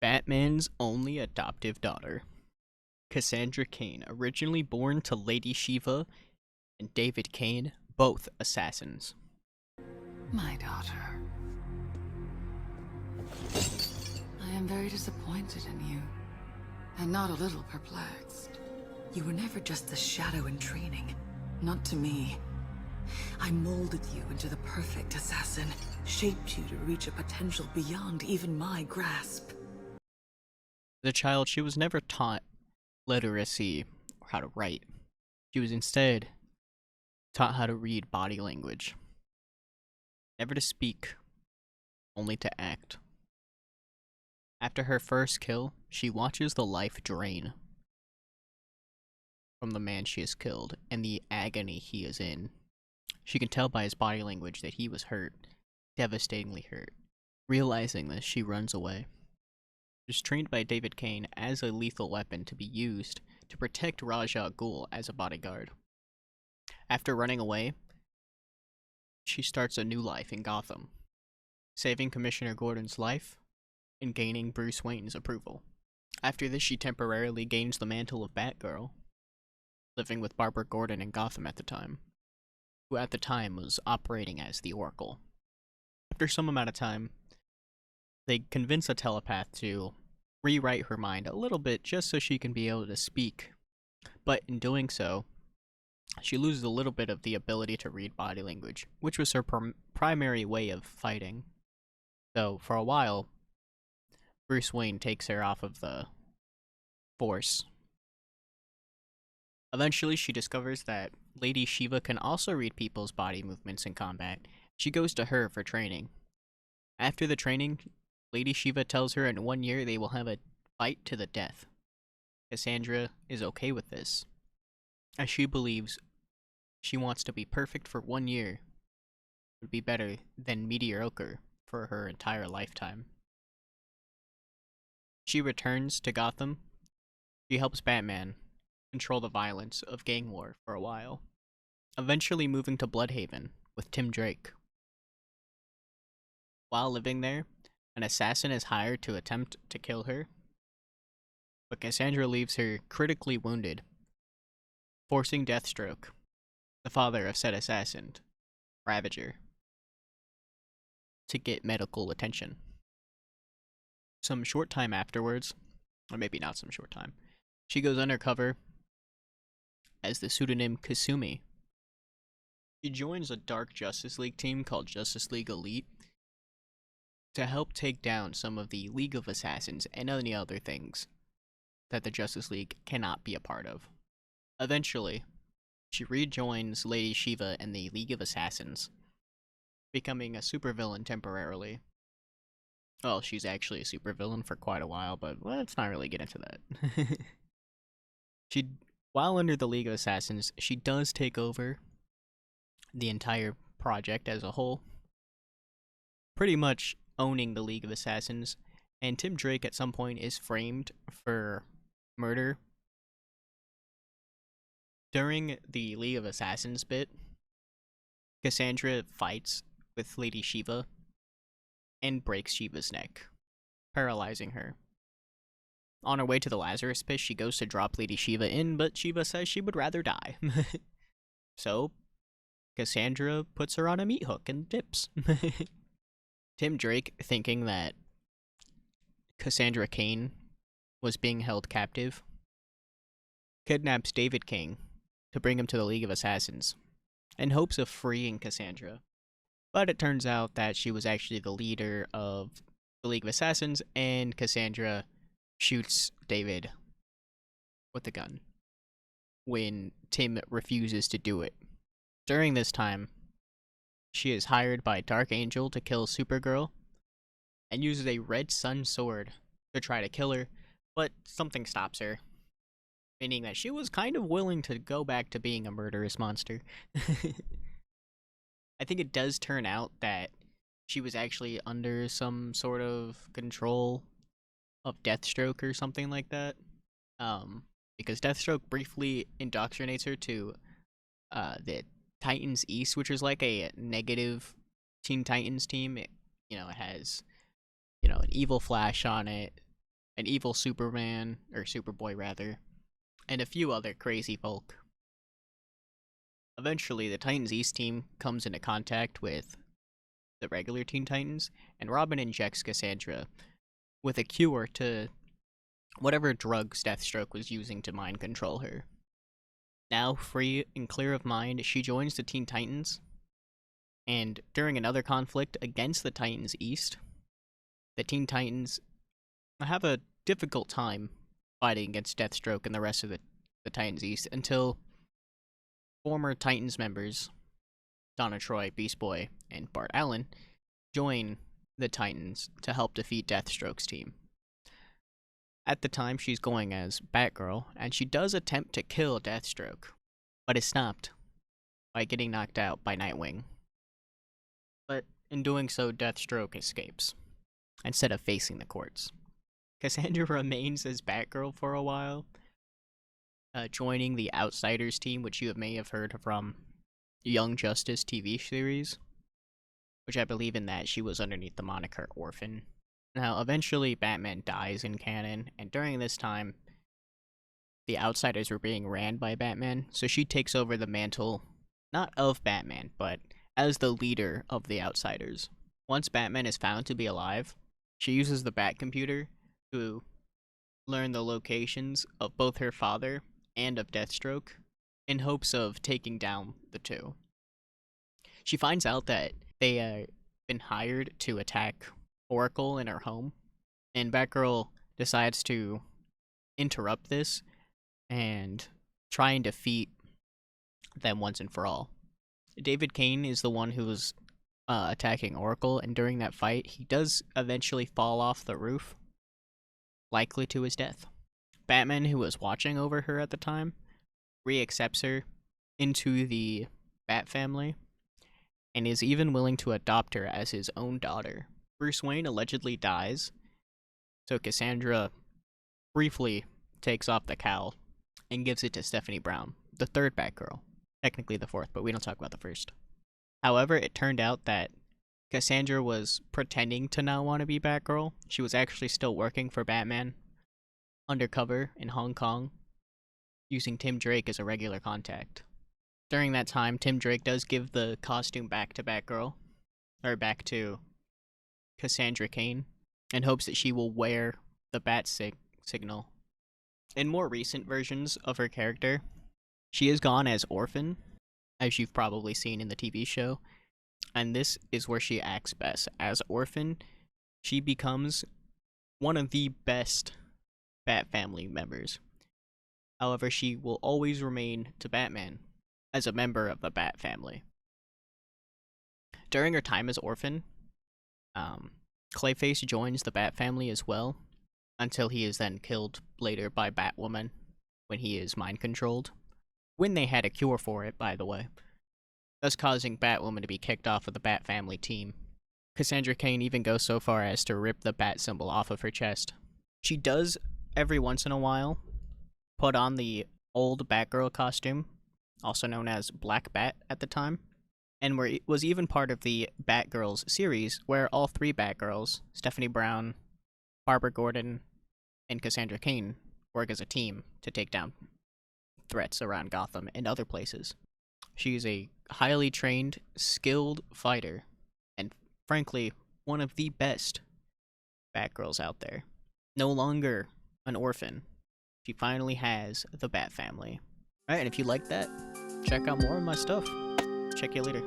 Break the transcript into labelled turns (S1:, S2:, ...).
S1: Batman's only adoptive daughter, Cassandra Cain, originally born to Lady Shiva and David Cain, both assassins.
S2: My daughter. I am very disappointed in you, and not a little perplexed. You were never just the shadow in training, not to me. I molded you into the perfect assassin, shaped you to reach a potential beyond even my grasp.
S1: As a child, she was never taught literacy or how to write. She was instead taught how to read body language. Never to speak, only to act. After her first kill, she watches the life drain from the man she has killed and the agony he is in. She can tell by his body language that he was hurt, devastatingly hurt. Realizing this, she runs away. She was trained by David Cain as a lethal weapon to be used to protect Ra's al Ghul as a bodyguard. After running away, she starts a new life in Gotham, saving Commissioner Gordon's life and gaining Bruce Wayne's approval. After this, she temporarily gains the mantle of Batgirl, living with Barbara Gordon in Gotham at the time, who at the time was operating as the Oracle. After some amount of time, they convince a telepath to rewrite her mind a little bit just so she can be able to speak. But in doing so, she loses a little bit of the ability to read body language, which was her primary way of fighting. So for a while, Bruce Wayne takes her off of the force. Eventually, she discovers that Lady Shiva can also read people's body movements in combat. She goes to her for training. After the training, Lady Shiva tells her in 1 year they will have a fight to the death. Cassandra is okay with this, as she believes she wants to be perfect for 1 year. It would be better than mediocre for her entire lifetime. She returns to Gotham. She helps Batman control the violence of gang war for a while, eventually moving to Bloodhaven with Tim Drake. While living there, an assassin is hired to attempt to kill her, but Cassandra leaves her critically wounded, forcing Deathstroke, the father of said assassin, Ravager, to get medical attention. Some short time afterwards, or maybe not some short time, she goes undercover as the pseudonym Kasumi. She joins a dark Justice League team called Justice League Elite to help take down some of the League of Assassins and any other things that the Justice League cannot be a part of. Eventually, she rejoins Lady Shiva and the League of Assassins, becoming a supervillain temporarily. Well, she's actually a supervillain for quite a while, but let's not really get into that. While under the League of Assassins, she does take over the entire project as a whole, pretty much owning the League of Assassins, and Tim Drake at some point is framed for murder. During the League of Assassins bit, Cassandra fights with Lady Shiva and breaks Shiva's neck, paralyzing her. On her way to the Lazarus Pit, she goes to drop Lady Shiva in, but Shiva says she would rather die. So, Cassandra puts her on a meat hook and dips. Tim Drake, thinking that Cassandra Cain was being held captive, kidnaps David Cain to bring him to the League of Assassins, in hopes of freeing Cassandra. But it turns out that she was actually the leader of the League of Assassins, and Cassandra shoots David with a gun when Tim refuses to do it. During this time, she is hired by Dark Angel to kill Supergirl and uses a red sun sword to try to kill her, but something stops her, meaning that she was kind of willing to go back to being a murderous monster. I think it does turn out that she was actually under some sort of control of Deathstroke or something like that. Because Deathstroke briefly indoctrinates her to the Titans East, which is like a negative Teen Titans team. It has, an evil Flash on it, an evil Superman, or Superboy rather, and a few other crazy folk. Eventually, the Titans East team comes into contact with the regular Teen Titans, and Robin injects Cassandra with a cure to whatever drugs Deathstroke was using to mind control her. Now, free and clear of mind, she joins the Teen Titans, and during another conflict against the Titans East, the Teen Titans have a difficult time fighting against Deathstroke and the rest of the Titans East until former Titans members, Donna Troy, Beast Boy, and Bart Allen, join the Titans to help defeat Deathstroke's team. At the time, she's going as Batgirl, and she does attempt to kill Deathstroke, but is stopped by getting knocked out by Nightwing. But in doing so, Deathstroke escapes, instead of facing the courts. Cassandra remains as Batgirl for a while, joining the Outsiders team, which you may have heard from Young Justice TV series, which I believe in that she was underneath the moniker Orphan. Now, eventually, Batman dies in canon, and during this time, the Outsiders were being ran by Batman, so she takes over the mantle, not of Batman, but as the leader of the Outsiders. Once Batman is found to be alive, she uses the Batcomputer to learn the locations of both her father and of Deathstroke, in hopes of taking down the two. She finds out that they have been hired to attack Oracle in her home, and Batgirl decides to interrupt this and try and defeat them once and for all. David Kane is the one who was attacking Oracle, and during that fight, he does eventually fall off the roof, likely to his death. Batman, who was watching over her at the time, reaccepts her into the Bat family, and is even willing to adopt her as his own daughter. Bruce Wayne allegedly dies, so Cassandra briefly takes off the cowl and gives it to Stephanie Brown, the third Batgirl. Technically the fourth, but we don't talk about the first. However, it turned out that Cassandra was pretending to not want to be Batgirl. She was actually still working for Batman, undercover in Hong Kong, using Tim Drake as a regular contact. During that time, Tim Drake does give the costume back to Batgirl, or back to Cassandra Cain, in hopes that she will wear the bat signal. In more recent versions of her character, she is gone as Orphan, as you've probably seen in the TV show, and this is where she acts best. As Orphan, she becomes one of the best Bat family members. However, she will always remain to Batman as a member of the Bat family. During her time as Orphan, Clayface joins the Bat family as well, until he is then killed later by Batwoman when he is mind-controlled. When they had a cure for it, by the way, thus causing Batwoman to be kicked off of the Bat family team. Cassandra Cain even goes so far as to rip the Bat symbol off of her chest. She does, every once in a while, put on the old Batgirl costume, also known as Black Bat at the time, and was even part of the Batgirls series, where all three Batgirls, Stephanie Brown, Barbara Gordon, and Cassandra Cain, work as a team to take down threats around Gotham and other places. She is a highly trained, skilled fighter, and frankly, one of the best Batgirls out there. No longer an orphan, she finally has the Bat family. Alright, and if you like that, check out more of my stuff. Check you later.